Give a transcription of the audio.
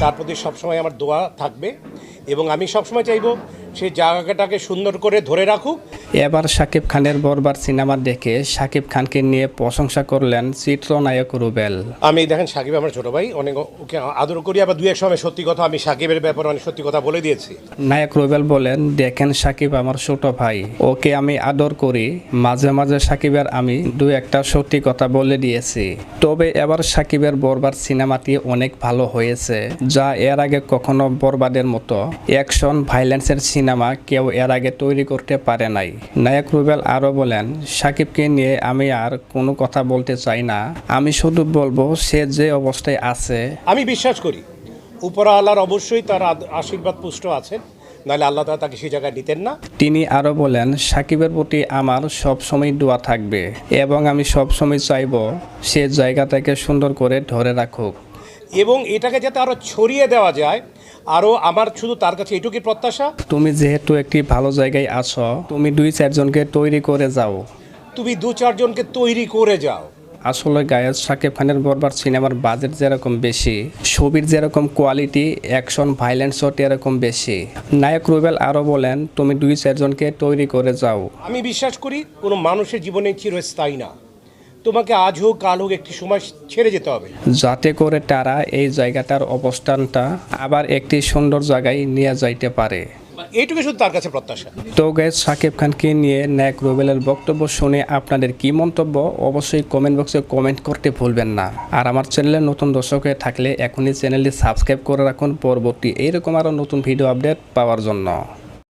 তার প্রতি সবসময় আমার দোয়া থাকবে এবং আমি সবসময় চাইব সেই জায়গাটাকে সুন্দর করে ধরে রাখুক। এবার শাকিব খানের বরবাদ সিনেমা দেখে শাকিব খানকে নিয়ে প্রশংসা করলেন চিত্রনায়ক রুবেল। আমি দেখেন সাকিব আমার ছোট ভাই, অনেক ওকে আদর করি, আবার দু এক সময় সত্যি কথা আমি সাকিবের ব্যাপারে অনেক সত্যি কথা বলে দিয়েছি। নায়ক রুবেল বলেন, দেখেন সাকিব আমার ছোট ভাই, ওকে আমি আদর করি, মাঝে মাঝে সাকিবের আমি দু একটা সত্যি কথা বলে দিয়েছি। তবে এবার সাকিবের বরবাদ সিনেমাটি অনেক ভালো হয়েছে, যা এর আগে কখনো বরবাদের মতো অ্যাকশন ভাইলেন্সের সিনেমা কেউ এর আগে তৈরি করতে পারে নাই। নায়ক রুবেল আরও বলেন, সাকিবকে নিয়ে আমি আর কোনো কথা বলতে চাই না, আমি শুধু বলবো সে যে অবস্থায় আছে। আমি বিশ্বাস করি উপরওয়ালার অবশ্যই তার আশীর্বাদ পুষ্ট আছেন, নাহলে আল্লাহ তাআলা তাকে সেই জায়গায় নিতেন না। তিনি আরও বলেন, সাকিবের প্রতি আমার সবসময় দোয়া থাকবে এবং আমি সবসময় চাইব সে জায়গাটাকে সুন্দর করে ধরে রাখুক এবং এটাকে যাতে আরও ছড়িয়ে দেওয়া যায়। আরও আমার শুধু তার কাছে এইটুকুই প্রত্যাশা, তুমি যেহেতু একটি ভালো জায়গায় আছো, তুমি 2-4 জনকে তৈরি করে যাও। তুমি 2-4 জনকে তৈরি করে যাও। আসলে গায়েস শাকিব খানের বরবাদ সিনেমার বাজেট যেরকম বেশি, ছবির যেরকম কোয়ালিটি, অ্যাকশন ভাইলেন্সও এরকম বেশি। নায়ক রুবেল আরও বলেন, তুমি 2-4 জনকে তৈরি করে যাও। আমি বিশ্বাস করি কোনো মানুষের জীবনে চিরস্থায়ী না, তোমাকে আজ হোক কাল হোক একটি সময় ছেড়ে যেতে হবে, যাতে করে তারা এই জায়গাটার অবস্থানটা আবার একটি সুন্দর জায়গায় নিয়ে যাইতে পারে। এইটুকু শুধু তার কাছে প্রত্যাশা। তো গাইস, শাকিব খানকে নিয়ে নায়ক রুবেলের বক্তব্য শুনে আপনাদের কি মন্তব্য অবশ্যই কমেন্ট বক্সে কমেন্ট করতে ভুলবেন না। আর আমার চ্যানেলে নতুন দর্শক হয়ে থাকলে এখনই চ্যানেলটি সাবস্ক্রাইব করে রাখুন পরবর্তী এইরকম আরও নতুন ভিডিও আপডেট পাওয়ার জন্য।